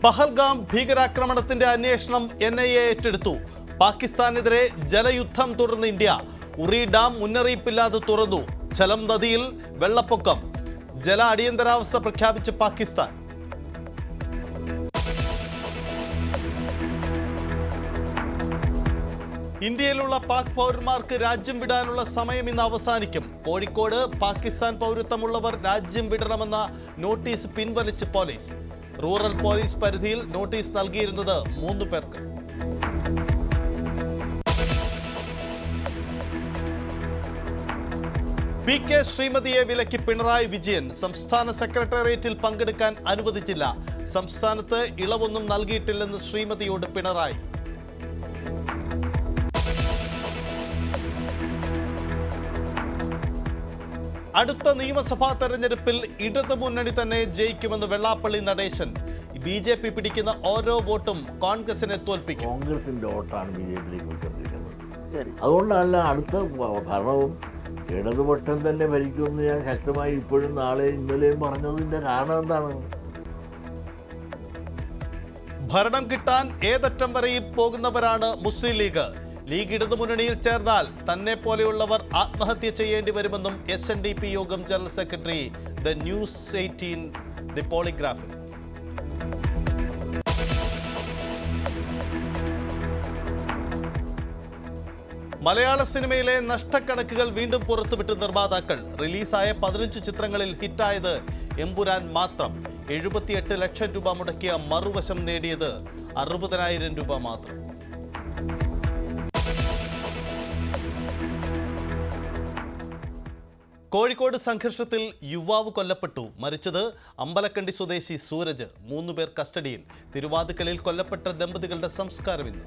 പഹൽഗാം ഭീകരാക്രമണത്തിന്റെ അന്വേഷണം NIA ഏറ്റെടുത്തു. പാകിസ്ഥാനെതിരെ ജലയുദ്ധം തുടർന്ന് ഇന്ത്യ. ഉറി ഡാം മുന്നറിയിപ്പില്ലാതെ തുറന്നു. ഝലം നദിയിൽ വെള്ളപ്പൊക്കം. ജല അടിയന്തരാവസ്ഥ പ്രഖ്യാപിച്ച് പാകിസ്ഥാൻ. ഇന്ത്യയിലുള്ള പാക് പൗരന്മാർക്ക് രാജ്യം വിടാനുള്ള സമയം ഇന്ന് അവസാനിക്കും. കോഴിക്കോട് പാകിസ്ഥാൻ പൗരത്വമുള്ളവർ രാജ്യം വിടണമെന്ന നോട്ടീസ് പിൻവലിച്ച് പോലീസ്. റൂറൽ പോലീസ് പരിധിയിൽ നോട്ടീസ് നൽകിയിരുന്നത് 3 പേർക്ക്. PK ശ്രീമതിയെ വിലക്കി പിണറായി വിജയൻ. സംസ്ഥാന സെക്രട്ടേറിയറ്റിൽ പങ്കെടുക്കാൻ അനുവദിച്ചില്ല. സംസ്ഥാനത്ത് ഇളവൊന്നും നൽകിയിട്ടില്ലെന്ന് ശ്രീമതിയോട് പിണറായി. അടുത്ത നിയമസഭാ തെരഞ്ഞെടുപ്പിൽ ഇടതുമുന്നണി തന്നെ ജയിക്കുമെന്ന് വെള്ളാപ്പള്ളി നടേശൻ. BJP പിടിക്കുന്ന ഓരോ വോട്ടും കോൺഗ്രസിനെ തോൽപ്പിക്കും. കോൺഗ്രസിന്റെ വോട്ടാണ് BJPയിലേക്ക് വിട്ടുകൊണ്ടിരിക്കുന്നത്. അതുകൊണ്ടല്ല അടുത്ത ഭരണവും ഇടതുപക്ഷം തന്നെ ഭരിക്കുമെന്ന് ഞാൻ ശക്തമായി ഇപ്പോഴും നാളെ ഇന്നലെയും പറഞ്ഞതിന്റെ കാരണം എന്താണ്? ഭരണം കിട്ടാൻ ഏതറ്റം വരെയും പോകുന്നവരാണ് മുസ്ലിം ലീഗ്. ലീഗ് ഇടതുമുന്നണിയിൽ ചേർന്നാൽ തന്നെ പോലെയുള്ളവർ ആത്മഹത്യ ചെയ്യേണ്ടി വരുമെന്നും SNDP യോഗം general secretary the news 18 the പോളിഗ്രാഫിൽ. മലയാള സിനിമയിലെ നഷ്ടക്കണക്കുകൾ വീണ്ടും പുറത്തുവിട്ട് നിർമ്മാതാക്കൾ. റിലീസായ 15 ചിത്രങ്ങളിൽ ഹിറ്റായത് എമ്പുരാൻ മാത്രം. 78 ലക്ഷം രൂപ മുടക്കിയ മറുവശം നേടിയത് 60,000 രൂപ മാത്രം. കോഴിക്കോട് സംഘർഷത്തിൽ യുവാവ് കൊല്ലപ്പെട്ടു. മരിച്ചത് അമ്പലക്കണ്ടി സ്വദേശി സൂരജ്. 3 പേർ കസ്റ്റഡിയിൽ. തിരുവാതുക്കലിൽ കൊല്ലപ്പെട്ട ദമ്പതികളുടെ സംസ്കാരം ഇന്ന്.